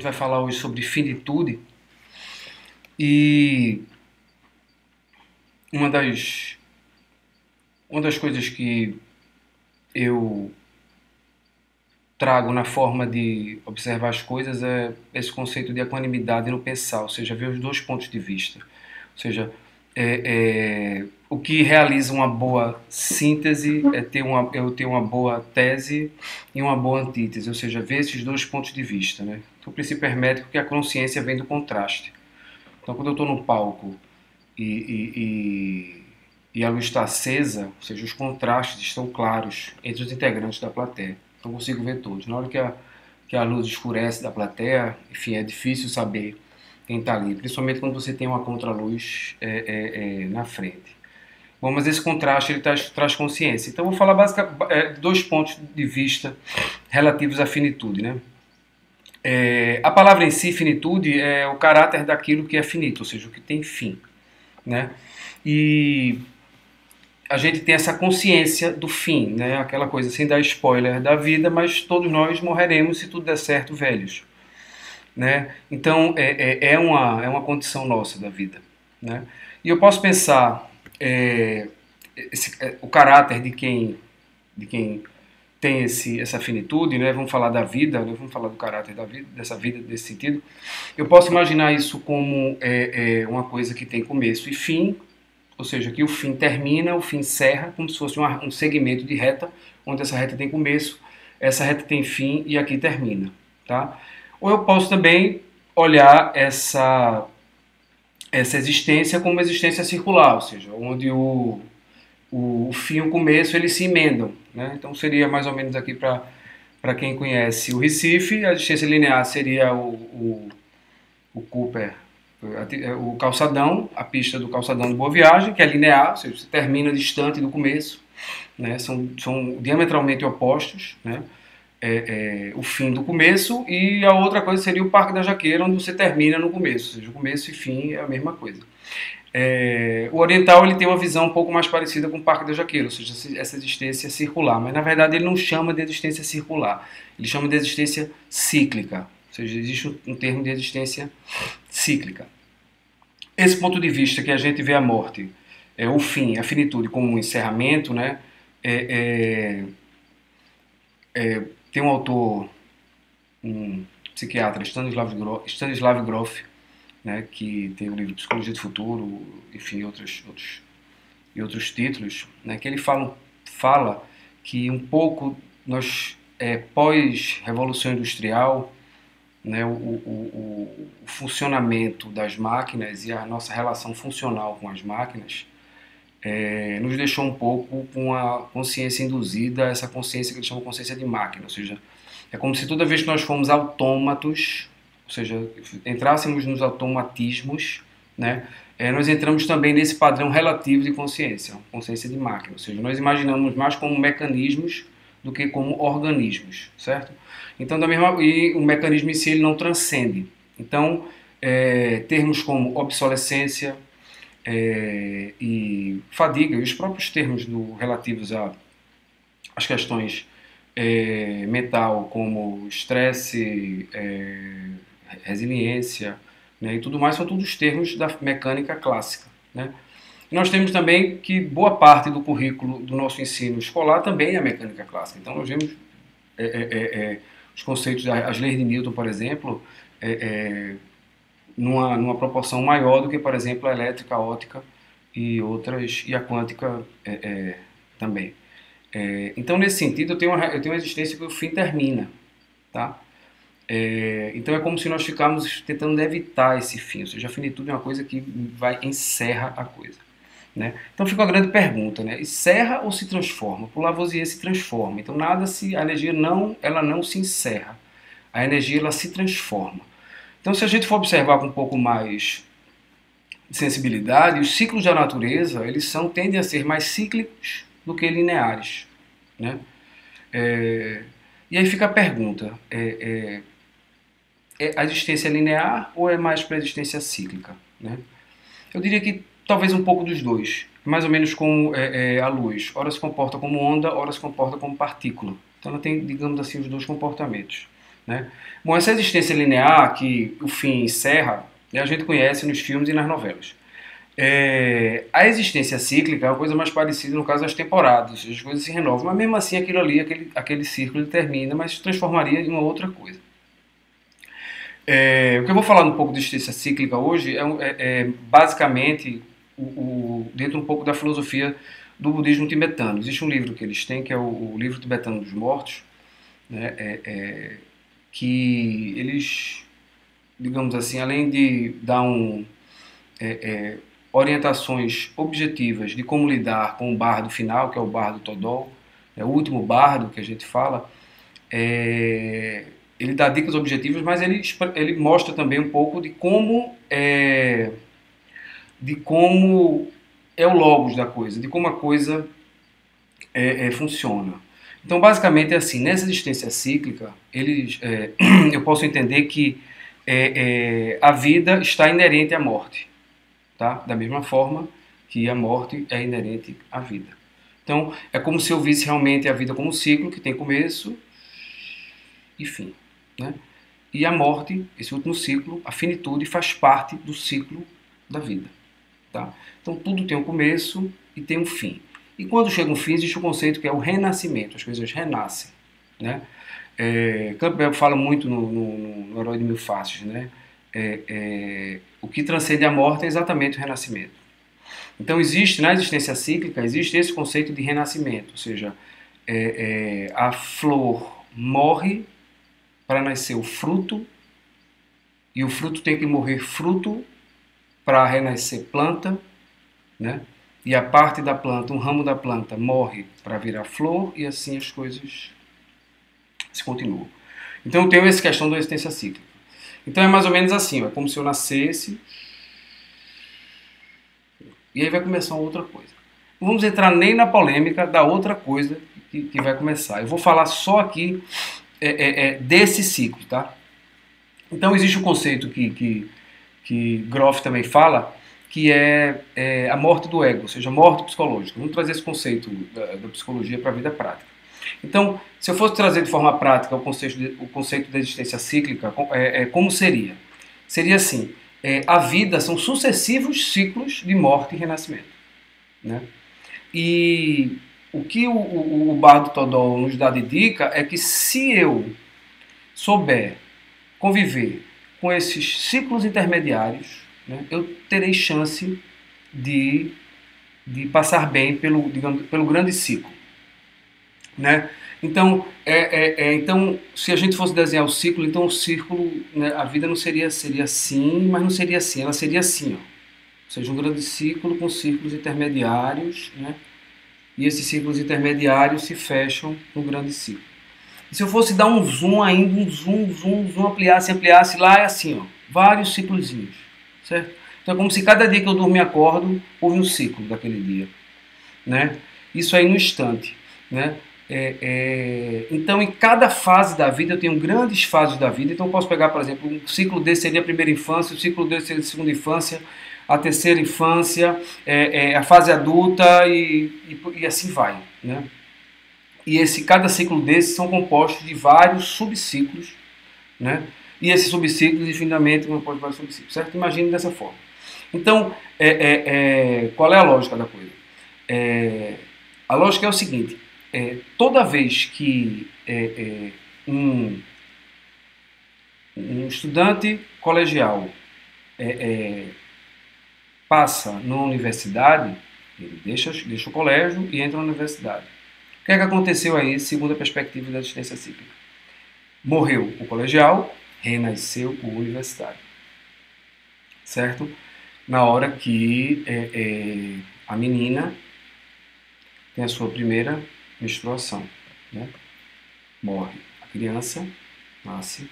gente vai falar hoje sobre finitude e uma das coisas que eu trago na forma de observar as coisas é esse conceito de equanimidade no pensar, ou seja, ver os dois pontos de vista. Ou seja, o que realiza uma boa síntese é eu ter uma boa tese e uma boa antítese, ou seja, ver esses dois pontos de vista. Né? Então, o princípio hermético é que a consciência vem do contraste. Então, quando eu estou no palco e a luz está acesa, ou seja, os contrastes estão claros entre os integrantes da plateia. Então, eu consigo ver todos. Na hora que a luz escurece da plateia, enfim, é difícil saber quem está ali, principalmente quando você tem uma contraluz na frente. Bom, mas esse contraste ele traz consciência. Então, eu vou falar basicamente dois pontos de vista relativos à finitude, né? A palavra em si, finitude, é o caráter daquilo que é finito, ou seja, o que tem fim, né? E a gente tem essa consciência do fim, né? Aquela coisa sem dar spoiler da vida, mas todos nós morreremos se tudo der certo velhos, né? Então é uma condição nossa da vida, né? E eu posso pensar o caráter de quem tem essa finitude, né? Vamos falar da vida, né? Vamos falar do caráter da vida, dessa vida, desse sentido. Eu posso imaginar isso como uma coisa que tem começo e fim, ou seja, que o fim termina, o fim encerra, como se fosse um segmento de reta, onde essa reta tem começo, essa reta tem fim e aqui termina, tá? Ou eu posso também olhar essa existência como uma existência circular, ou seja, onde o fim e o começo eles se emendam, né? Então seria mais ou menos aqui para quem conhece o Recife, a distância linear seria o Cooper, o calçadão, a pista do calçadão de Boa Viagem, que é linear, ou seja, você termina distante do começo, né? São diametralmente opostos, né? O fim do começo, e a outra coisa seria o Parque da Jaqueira, onde você termina no começo, ou seja, o começo e fim é a mesma coisa. O oriental ele tem uma visão um pouco mais parecida com o Parque da Jaqueira, ou seja, essa existência circular, mas na verdade ele não chama de existência circular, ele chama de existência cíclica, ou seja, existe um termo de existência cíclica. Esse ponto de vista que a gente vê a morte, o fim, a finitude como um encerramento, né? Tem um autor, um psiquiatra, Stanislav Grof, né, que tem o livro Psicologia do Futuro, enfim, outros títulos, né, que ele fala que um pouco nós, pós-revolução industrial, né, o funcionamento das máquinas e a nossa relação funcional com as máquinas nos deixou um pouco com a consciência induzida, essa consciência que eles chamam de consciência de máquina, ou seja, é como se toda vez que nós fomos autômatos, ou seja, entrássemos nos automatismos, né, nós entramos também nesse padrão relativo de consciência de máquina, ou seja, nós imaginamos mais como mecanismos do que como organismos, certo? Então, e o mecanismo em si ele não transcende. Então, termos como obsolescência e fadiga, e os próprios termos relativos às questões mental, como estresse, resiliência, né, e tudo mais, são todos termos da mecânica clássica, né? E nós temos também que boa parte do currículo do nosso ensino escolar também é mecânica clássica. Então nós vemos os conceitos, as leis de Newton, por exemplo, numa proporção maior do que, por exemplo, a elétrica, a óptica e a quântica também. Então, nesse sentido, eu tenho uma existência que o fim termina, tá? Então é como se nós ficáramos tentando evitar esse fim, ou seja, a finitude é uma coisa que encerra a coisa, né? Então fica a grande pergunta, né? Encerra ou se transforma? Por Lavoisier se transforma. Então a energia ela não se encerra, a energia ela se transforma. Então se a gente for observar com um pouco mais de sensibilidade, os ciclos da natureza tendem a ser mais cíclicos do que lineares, né? E aí fica a pergunta, a existência linear ou é mais para a existência cíclica, né? Eu diria que talvez um pouco dos dois, mais ou menos como a luz, ora se comporta como onda, ora se comporta como partícula. Então ela tem, digamos assim, os dois comportamentos, né? Bom, essa existência linear que o fim encerra, a gente conhece nos filmes e nas novelas. A existência cíclica é uma coisa mais parecida no caso das temporadas, as coisas se renovam, mas mesmo assim aquilo ali, aquele círculo ele termina, mas se transformaria em uma outra coisa. O que eu vou falar um pouco de existência cíclica hoje é basicamente dentro um pouco da filosofia do budismo tibetano. Existe um livro que eles têm, que é o livro tibetano dos mortos, né, que eles, digamos assim, além de dar orientações objetivas de como lidar com o bardo final, que é o bardo Todol, o último bardo que a gente fala, ele dá dicas objetivas, mas ele mostra também um pouco de como é o logos da coisa, de como a coisa funciona. Então, basicamente é assim, nessa existência cíclica, eu posso entender que a vida está inerente à morte, tá? Da mesma forma que a morte é inerente à vida. Então, é como se eu visse realmente a vida como um ciclo que tem começo e fim, né? E a morte, esse último ciclo, a finitude, faz parte do ciclo da vida, tá? Então, tudo tem um começo e tem um fim. E quando chega um fim, existe um conceito que é o renascimento, as coisas renascem, né? Campbell fala muito no Herói de Mil Faces, né? O que transcende a morte é exatamente o renascimento. Então existe, na existência cíclica, existe esse conceito de renascimento, ou seja, a flor morre para nascer o fruto, e o fruto tem que morrer fruto para renascer planta, né? E a parte da planta, um ramo da planta morre para virar flor, e assim as coisas se continuam. Então eu tenho essa questão da existência cíclica. Então é mais ou menos assim, é como se eu nascesse e aí vai começar outra coisa. Não vamos entrar nem na polêmica da outra coisa que vai começar. Eu vou falar só aqui desse ciclo, tá? Então existe um conceito que Groff também fala, que é a morte do ego, ou seja, a morte psicológica. Vamos trazer esse conceito da psicologia para a vida prática. Então, se eu fosse trazer de forma prática o conceito da existência cíclica, como seria? Seria assim, a vida são sucessivos ciclos de morte e renascimento, né? E o que o Bardo Todol nos dá de dica é que se eu souber conviver com esses ciclos intermediários, né, eu terei chance de passar bem pelo grande ciclo, né? Então, então, se a gente fosse desenhar o ciclo, então o círculo, né, a vida não seria assim, mas não seria assim, ela seria assim, ó. Ou seja, um grande ciclo com círculos intermediários, né? E esses círculos intermediários se fecham no grande ciclo. E se eu fosse dar um zoom ainda, um zoom, ampliasse, lá é assim, ó, vários ciclozinhos, certo? Então é como se cada dia que eu durmo e acordo, houve um ciclo daquele dia, né? Isso aí no instante, né? Então, em cada fase da vida, eu tenho grandes fases da vida. Então, eu posso pegar, por exemplo, um ciclo desse seria a primeira infância, o ciclo desse seria a segunda infância, a terceira infância, a fase adulta e assim vai, né? E cada ciclo desses são compostos de vários subciclos, né? E esses subciclos, infinitamente, compostos de vários subciclos, certo? Imagine dessa forma. Então, qual é a lógica da coisa? A lógica é o seguinte: toda vez que um estudante colegial passa numa universidade, ele deixa o colégio e entra na universidade. O que é que aconteceu aí, segundo a perspectiva da existência cíclica? Morreu o colegial, renasceu o universitário. Certo? Na hora que a menina tem a sua primeira menstruação, né? Morre a criança, nasce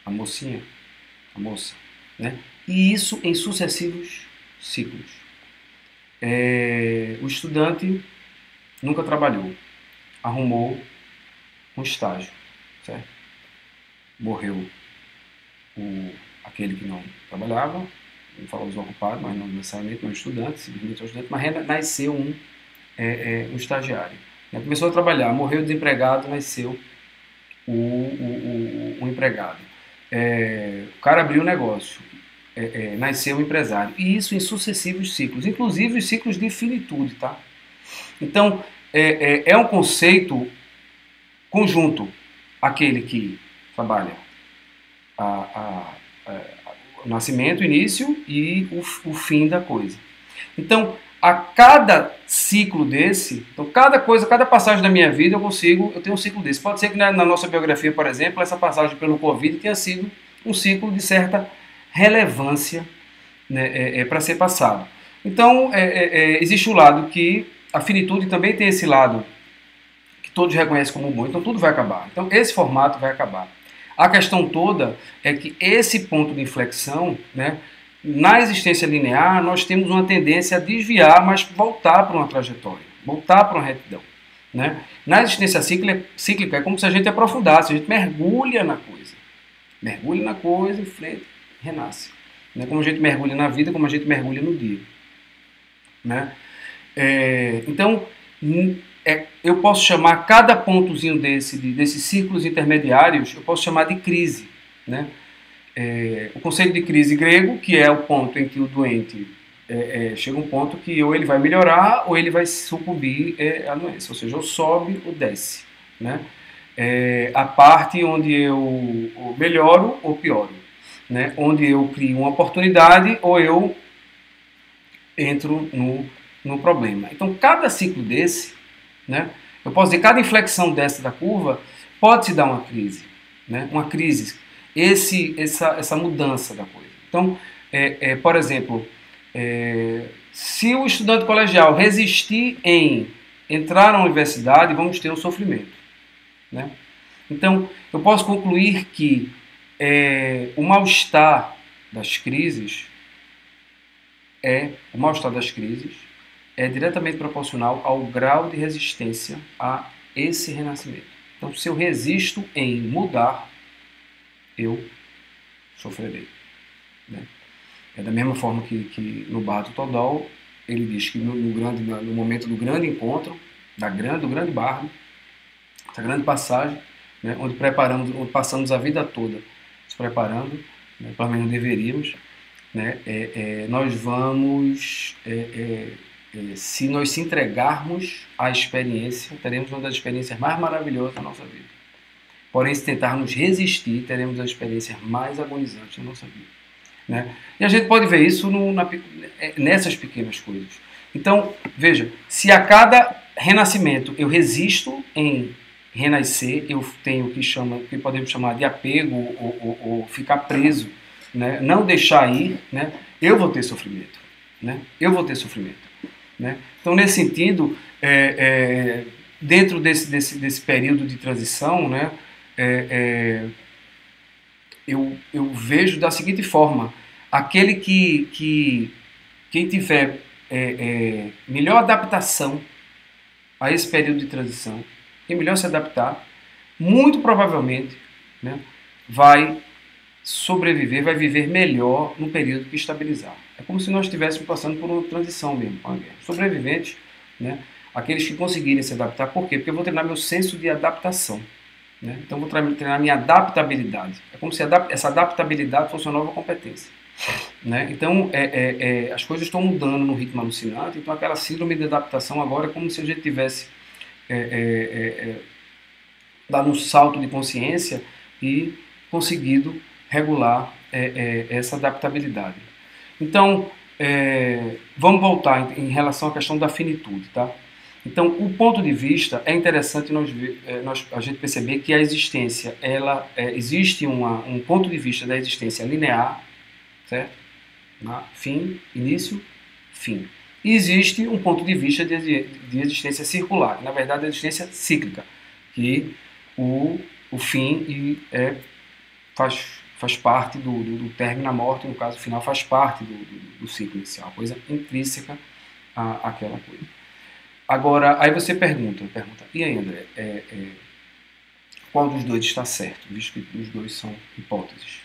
a mocinha, a moça, né? E isso em sucessivos ciclos. O estudante nunca trabalhou, arrumou um estágio, certo? Morreu aquele que não trabalhava, não falo desocupado, mas não necessariamente um estudante, simplesmente um estudante, mas nasceu um estagiário. Começou a trabalhar, morreu desempregado, nasceu o empregado. O cara abriu um negócio, nasceu um empresário. E isso em sucessivos ciclos, inclusive os ciclos de finitude, tá? Então, é um conceito conjunto, aquele que trabalha o nascimento, o início e o fim da coisa. Então, a cada ciclo desse, então cada coisa, cada passagem da minha vida eu tenho um ciclo desse. Pode ser que na nossa biografia, por exemplo, essa passagem pelo Covid tenha sido um ciclo de certa relevância, né, para ser passado. Então, existe o lado que a finitude também tem esse lado que todos reconhecem como bom, então tudo vai acabar. Então, esse formato vai acabar. A questão toda é que esse ponto de inflexão, né, na existência linear, nós temos uma tendência a desviar, mas voltar para uma trajetória, voltar para uma retidão. Né? Na existência cíclica é como se a gente aprofundasse, a gente mergulha na coisa. Mergulha na coisa, enfrenta, renasce. Né? Como a gente mergulha na vida, como a gente mergulha no dia. Né? Então, eu posso chamar cada pontozinho desses círculos intermediários, eu posso chamar de crise. Né? O conceito de crise grego, que é o ponto em que o doente chega a um ponto que ou ele vai melhorar ou ele vai sucumbir à doença, ou seja, ou sobe ou desce. Né? A parte onde eu melhoro ou pioro. Né? Onde eu crio uma oportunidade ou eu entro no problema. Então, cada ciclo desse, né, eu posso dizer, cada inflexão dessa da curva pode se dar uma crise. Né? Uma crise. Essa mudança da coisa. Então, por exemplo, se o estudante colegial resistir em entrar na universidade, vamos ter um sofrimento. Né? Então, eu posso concluir que o mal-estar das crises é diretamente proporcional ao grau de resistência a esse renascimento. Então, se eu resisto em mudar, eu sofrerei. Né? Da mesma forma que no Barra do Todol, ele diz que no momento do grande encontro, do grande bardo, essa grande passagem, né, onde passamos a vida toda nos preparando, né, pelo menos deveríamos, né, nós vamos, se nós se entregarmos à experiência, teremos uma das experiências mais maravilhosas da nossa vida. Porém, se tentarmos resistir, teremos as experiências mais agonizantes da nossa vida. Né? E a gente pode ver isso nessas pequenas coisas. Então, veja, se a cada renascimento eu resisto em renascer, eu tenho o que podemos chamar de apego ou ficar preso, né? Não deixar ir, né? Eu vou ter sofrimento. Né? Eu vou ter sofrimento. Né? Então, nesse sentido, dentro desse período de transição, né, eu vejo da seguinte forma: aquele quem tiver melhor adaptação a esse período de transição, quem melhor se adaptar, muito provavelmente, né, vai sobreviver, vai viver melhor no período que estabilizar. É como se nós estivéssemos passando por uma transição mesmo com a guerra. Sobreviventes, né, aqueles que conseguirem se adaptar. Por quê? Porque eu vou treinar meu senso de adaptação. Né? Então, eu vou treinar minha adaptabilidade. É como se essa adaptabilidade fosse uma nova competência. Né? Então, as coisas estão mudando no ritmo alucinante, então aquela síndrome de adaptação agora é como se a gente tivesse dado um salto de consciência e conseguido regular essa adaptabilidade. Então, vamos voltar em relação à questão da finitude. Tá? Então, o ponto de vista, é interessante a gente perceber que a existência, existe um ponto de vista da existência linear, certo? Fim, início, fim. E existe um ponto de vista de existência circular, na verdade a existência cíclica, que o fim faz parte do término, a morte, no caso final, faz parte do ciclo inicial, uma coisa intrínseca àquela coisa. Agora, aí você pergunta, e aí, André, qual dos dois está certo, visto que os dois são hipóteses?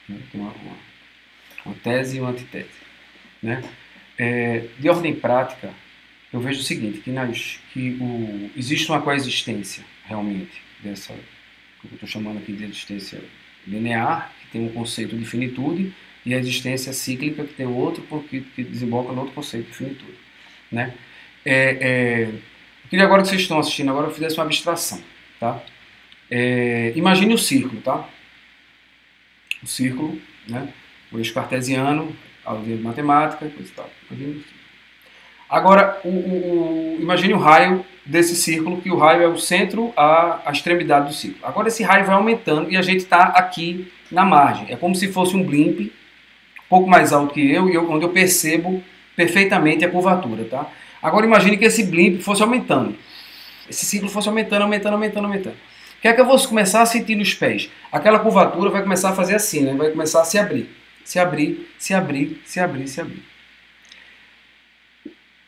Né? Tem uma tese e uma antitese. Né? De ordem prática, eu vejo o seguinte, que existe uma coexistência, realmente, que eu estou chamando aqui de existência linear, que tem um conceito de finitude, e a existência cíclica, que tem outro, que desemboca no outro conceito de finitude. Né? Eu queria agora que vocês estão assistindo, agora eu fizesse uma abstração. Tá? Imagine o círculo, tá? O círculo, né? O eixo cartesiano, aulinha de matemática, coisa e tal. Agora, imagine o raio desse círculo, que o raio é o centro, a extremidade do círculo. Agora esse raio vai aumentando e a gente está aqui na margem. É como se fosse um blimp, um pouco mais alto que eu, onde eu percebo perfeitamente a curvatura. Tá? Agora imagine que esse blimp fosse aumentando. Esse círculo fosse aumentando, aumentando, aumentando, aumentando. O que é que eu vou começar a sentir nos pés? Aquela curvatura vai começar a fazer assim, né? Vai começar a se abrir. Se abrir, se abrir, se abrir, se abrir.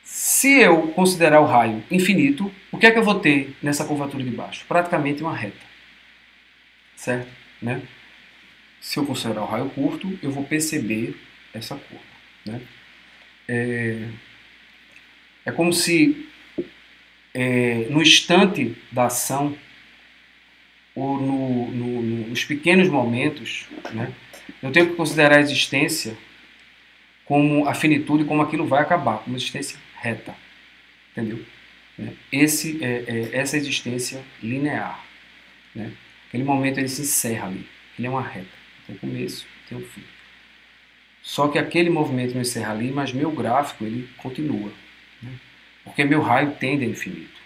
Se eu considerar o raio infinito, o que é que eu vou ter nessa curvatura de baixo? Praticamente uma reta. Certo? Né? Se eu considerar o raio curto, eu vou perceber essa curva. Né? É como se no instante da ação, ou nos pequenos momentos, né, eu tenho que considerar a existência como a finitude, como aquilo vai acabar, como existência reta. Entendeu? Essa existência linear. Né? Aquele momento ele se encerra ali. Ele é uma reta. Tem o começo, tem o fim. Só que aquele movimento não encerra ali, mas meu gráfico ele continua. Né? Porque meu raio tende a infinito.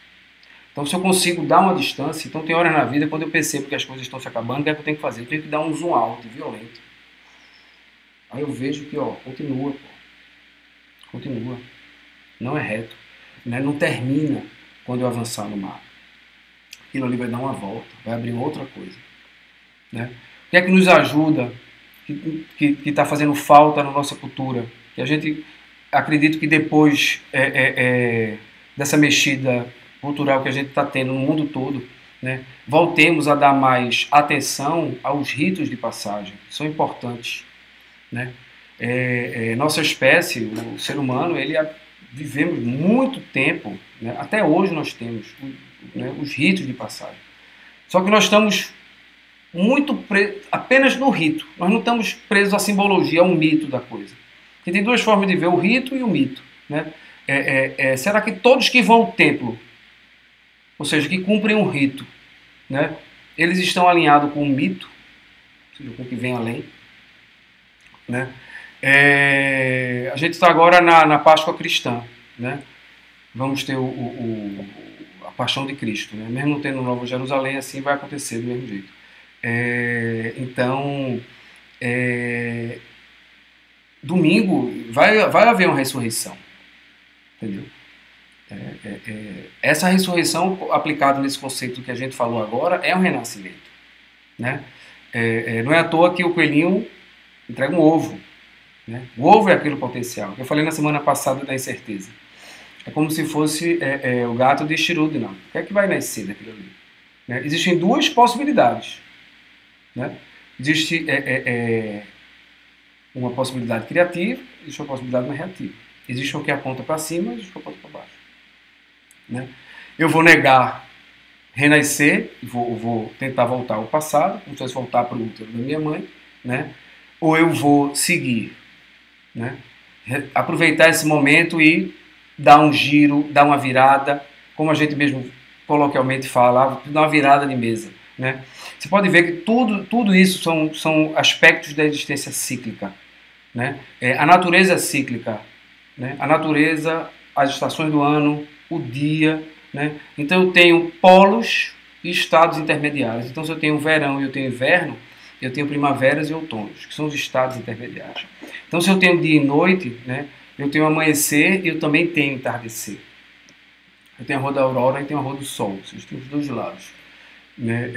Então, se eu consigo dar uma distância, então tem horas na vida, quando eu percebo que as coisas estão se acabando, o que é que eu tenho que fazer? Eu tenho que dar um zoom alto, violento. Aí eu vejo que, continua, continua. Não é reto. Né? Não termina quando eu avançar no mar. Aquilo ali vai dar uma volta, vai abrir outra coisa. Né? O que é que nos ajuda, que está fazendo falta na nossa cultura? Que a gente acredita que depois dessa mexida cultural que a gente está tendo no mundo todo, né, voltemos a dar mais atenção aos ritos de passagem, são importantes. Né? Nossa espécie, o ser humano, vivemos muito tempo, né, até hoje nós temos os ritos de passagem. Só que nós estamos muito presos apenas no rito, nós não estamos presos à simbologia, ao mito da coisa. Porque tem duas formas de ver, o rito e o mito. Né? Será que todos que vão ao templo, ou seja, que cumprem um rito, né, eles estão alinhados com o mito, ou seja, com o que vem além? Né? A gente está agora na Páscoa cristã. Né? Vamos ter a Paixão de Cristo. Né? Mesmo não tendo Nova Jerusalém, assim vai acontecer do mesmo jeito. Então, domingo vai haver uma ressurreição. Entendeu? Essa ressurreição aplicada nesse conceito que a gente falou agora é um renascimento. Né? Não é à toa que o coelhinho entrega um ovo. Né? O ovo é aquele potencial. Eu falei na semana passada da incerteza. É como se fosse o gato de Schrödinger. O que é que vai nascer daquilo ali? Né? Existem duas possibilidades. Né? Existe uma possibilidade criativa, existe uma possibilidade mais reativa. Existe o que aponta para cima, existe o que aponta para baixo. Né? Eu vou negar renascer, vou tentar voltar ao passado, como se fosse voltar para o útero da minha mãe, né? Ou eu vou seguir, né? Aproveitar esse momento e dar um giro, dar uma virada, como a gente mesmo coloquialmente fala, dar uma virada de mesa. Né? Você pode ver que tudo isso são aspectos da existência cíclica. Né? A natureza é cíclica, né? A natureza, as estações do ano, o dia. Né? Então eu tenho polos e estados intermediários. Então se eu tenho verão e eu tenho inverno, eu tenho primaveras e outonos, que são os estados intermediários. Então se eu tenho dia e noite, né, eu tenho amanhecer e eu também tenho entardecer. Eu tenho a rua da aurora e tenho a rua do sol. Vocês têm os dois lados. Né?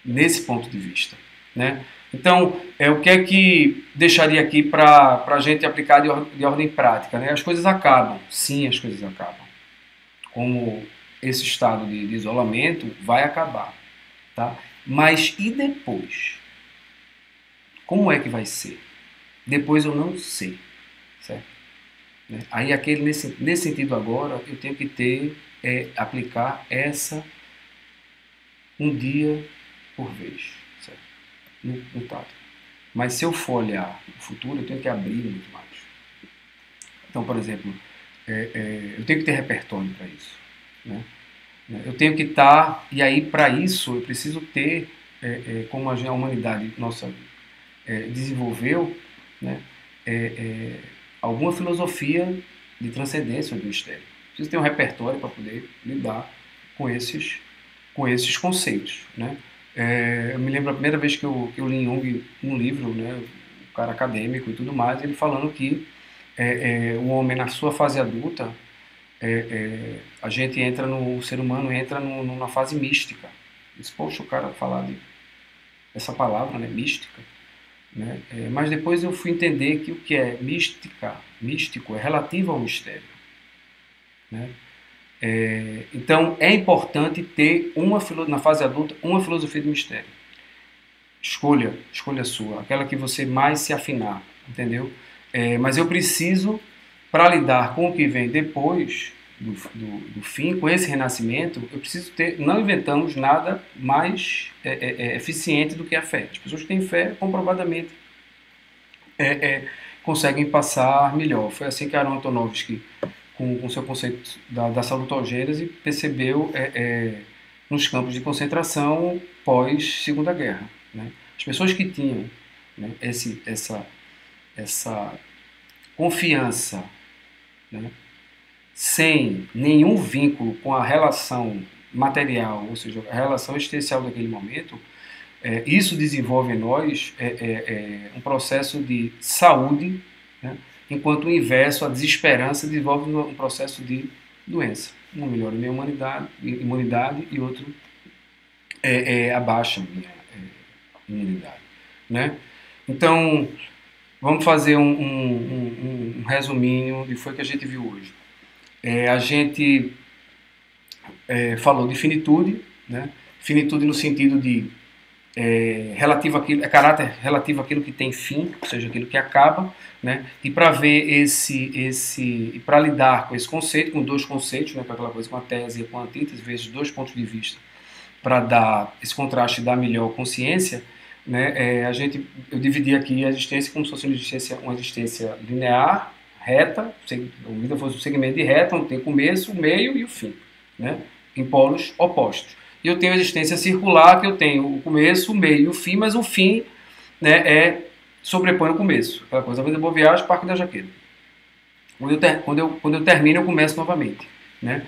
Nesse ponto de vista. Né? Então, o que é que deixaria aqui para a gente aplicar de ordem prática? Né? As coisas acabam. Sim, as coisas acabam. Como esse estado de isolamento vai acabar. Tá? Mas e depois? Como é que vai ser? Depois eu não sei. Certo? Aí, nesse sentido agora, eu tenho que aplicar essa um dia por vez, certo? No tato. Mas se eu for olhar o futuro, eu tenho que abrir muito mais. Então, por exemplo, eu tenho que ter repertório para isso, né? Eu tenho que estar, e aí para isso eu preciso ter, como a humanidade nossa desenvolveu, né, alguma filosofia de transcendência do mistério. Preciso ter um repertório para poder lidar com esses conceitos, né? Eu me lembro a primeira vez que eu li Jung um livro, né, um cara acadêmico e tudo mais, ele falando que o homem na sua fase adulta, o ser humano entra numa fase mística. Diz, poxa, o cara falar essa palavra, né, mística, né? Mas depois eu fui entender que o que é místico, é relativo ao mistério, né? Então é importante ter na fase adulta uma filosofia de mistério. Escolha sua, aquela que você mais se afinar, entendeu? Mas eu preciso, para lidar com o que vem depois do fim, com esse renascimento, eu preciso ter. Não inventamos nada mais eficiente do que a fé. As pessoas que têm fé, comprovadamente, conseguem passar melhor. Foi assim que Aaron Antonovsky, com seu conceito da salutogênese, percebeu nos campos de concentração pós Segunda Guerra, né? As pessoas que tinham, né, essa confiança, né, sem nenhum vínculo com a relação material, ou seja, a relação existencial daquele momento, isso desenvolve em nós um processo de saúde, né, enquanto o inverso, a desesperança, desenvolve um processo de doença. Um melhora a minha imunidade e outro abaixa a minha imunidade, né? Então, vamos fazer um resuminho do que foi que a gente viu hoje. A gente falou de finitude, né? Finitude no sentido de relativo àquilo, caráter relativo àquilo que tem fim, ou seja, aquilo que acaba, né? E para ver e para lidar com esse conceito, com dois conceitos, né? Com aquela coisa, com a tese e com a antítese, vezes dois pontos de vista, para dar esse contraste e dar melhor consciência, né? Eu dividi aqui a existência como se fosse uma existência linear, reta, a vida fosse um segmento de reta, onde tem o começo, o meio e o fim, né? Em polos opostos. E eu tenho a existência circular, que eu tenho o começo, o meio e o fim, mas o fim, né, sobrepõe o começo. Aquela coisa, a vida boa viagem, Parque da Jaqueira. Quando eu termino, eu começo novamente, né?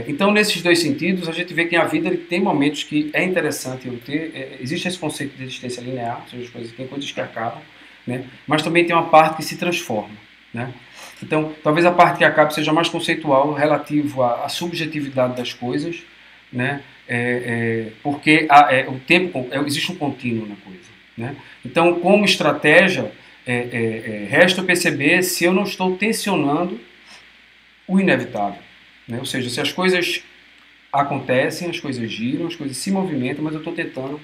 Então, nesses dois sentidos, a gente vê que a vida ele tem momentos que é interessante eu ter. Existe esse conceito de existência linear, ou seja, tem coisas que acabam, né? Mas também tem uma parte que se transforma, né? Então, talvez a parte que acaba seja mais conceitual, relativo à subjetividade das coisas, né? Porque o tempo existe um contínuo na coisa, né? Então, como estratégia, resta eu perceber se eu não estou tensionando o inevitável, né? Ou seja, se as coisas acontecem, as coisas giram, as coisas se movimentam, mas eu estou tentando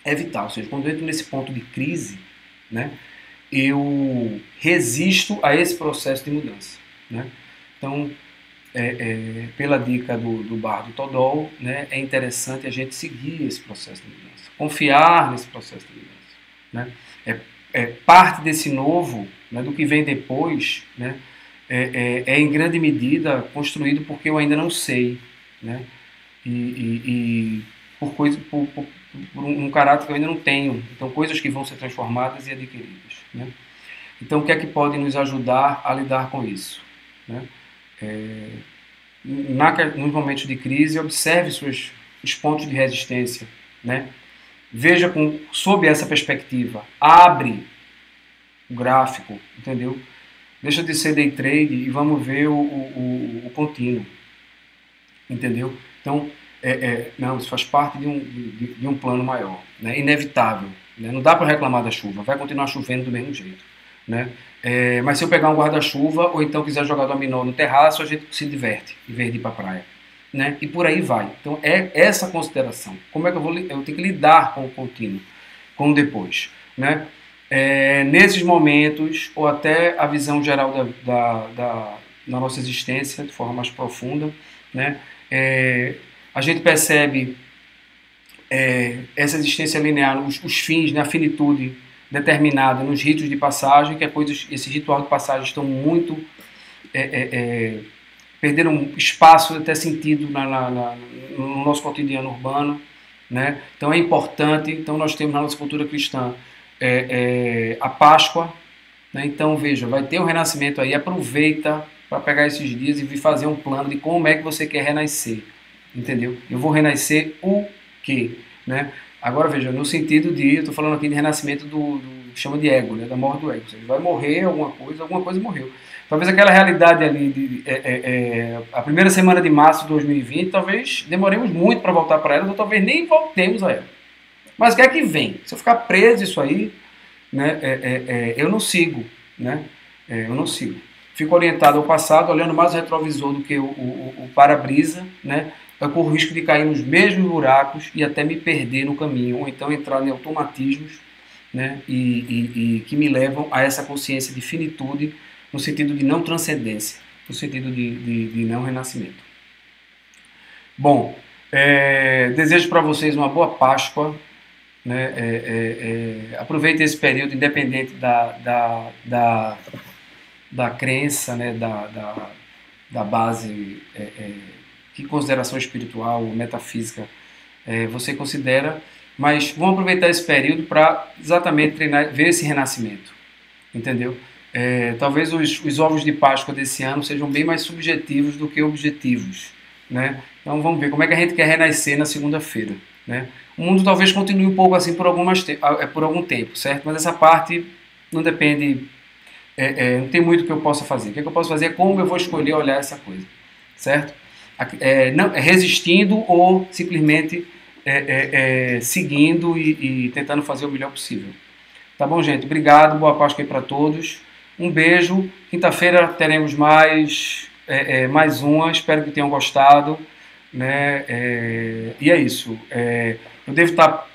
evitar. Ou seja, quando eu entro nesse ponto de crise, né, eu resisto a esse processo de mudança, né? Então, pela dica do Bardo Todol, né, é interessante a gente seguir esse processo de mudança, confiar nesse processo de mudança, né? Parte desse novo, né, do que vem depois, né, em grande medida construído porque eu ainda não sei, né? E por um caráter que eu ainda não tenho. Então, coisas que vão ser transformadas e adquiridas, né? Então, o que é que pode nos ajudar a lidar com isso, né? Nos momentos de crise, observe os pontos de resistência, né? Veja sob essa perspectiva. Abre o gráfico, entendeu? Deixa de ser day trade e vamos ver o contínuo, entendeu? Então, não, isso faz parte de um plano maior, né? Inevitável, né? Não dá para reclamar da chuva, vai continuar chovendo do mesmo jeito, né? Mas se eu pegar um guarda-chuva ou então quiser jogar dominó no terraço, a gente se diverte em vez de ir para a praia, né? E por aí vai. Então, essa consideração. Como é que eu tenho que lidar com o contínuo, com o depois, né? Nesses momentos, ou até a visão geral da nossa existência de forma mais profunda, né? A gente percebe essa existência linear, os fins, né, a finitude determinada nos ritos de passagem, que é coisas, esse ritual de passagem estão muito perderam espaço, até sentido no nosso cotidiano urbano, né? Então é importante. Então nós temos na nossa cultura cristã a Páscoa, né? Então veja, vai ter um renascimento aí, aproveita para pegar esses dias e vir fazer um plano de como é que você quer renascer, entendeu? Eu vou renascer o quê, né? Agora veja, no sentido de, eu estou falando aqui de renascimento chama de ego, né? Da morte do ego. Você vai morrer alguma coisa morreu. Talvez aquela realidade ali, a primeira semana de março de 2020, talvez demoremos muito para voltar para ela, ou talvez nem voltemos a ela. Mas o que é que vem? Se eu ficar preso isso aí, né, eu não sigo, né? Eu não sigo. Fico orientado ao passado, olhando mais o retrovisor do que o para-brisa, né? Eu corro o risco de cair nos mesmos buracos e até me perder no caminho, ou então entrar em automatismos, né? E que me levam a essa consciência de finitude, no sentido de não transcendência, no sentido de não renascimento. Bom, desejo para vocês uma boa Páscoa, né? Aproveitem esse período, independente da crença, né? Da base, que consideração espiritual ou metafísica você considera, mas vamos aproveitar esse período para exatamente treinar, ver esse renascimento, entendeu? Talvez os ovos de Páscoa desse ano sejam bem mais subjetivos do que objetivos, né? Então vamos ver como é que a gente quer renascer na segunda-feira, né? O mundo talvez continue um pouco assim por algum tempo, certo? Mas essa parte não depende, não tem muito que eu possa fazer. O que eu posso fazer é como eu vou escolher olhar essa coisa, certo? Não, resistindo ou simplesmente seguindo e tentando fazer o melhor possível. Tá bom, gente? Obrigado, boa Páscoa aí para todos. Um beijo. Quinta-feira teremos mais uma. Espero que tenham gostado, né? E é isso. Eu devo estar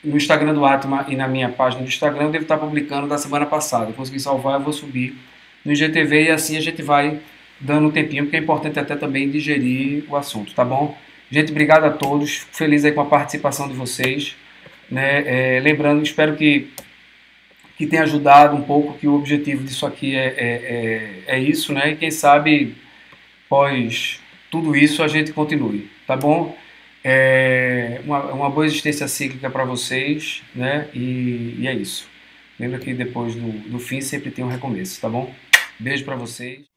no Instagram do Atma e na minha página do Instagram, eu devo estar publicando da semana passada. Eu consegui salvar, eu vou subir no IGTV e assim a gente vai dando um tempinho, porque é importante até também digerir o assunto, tá bom? Gente, obrigado a todos. Fico feliz aí com a participação de vocês, né? Lembrando, espero que tenha ajudado um pouco, que o objetivo disso aqui é isso, né? E quem sabe, após tudo isso, a gente continue, tá bom? Uma boa existência cíclica para vocês, né? E é isso. Lembra que depois do fim sempre tem um recomeço, tá bom? Beijo para vocês.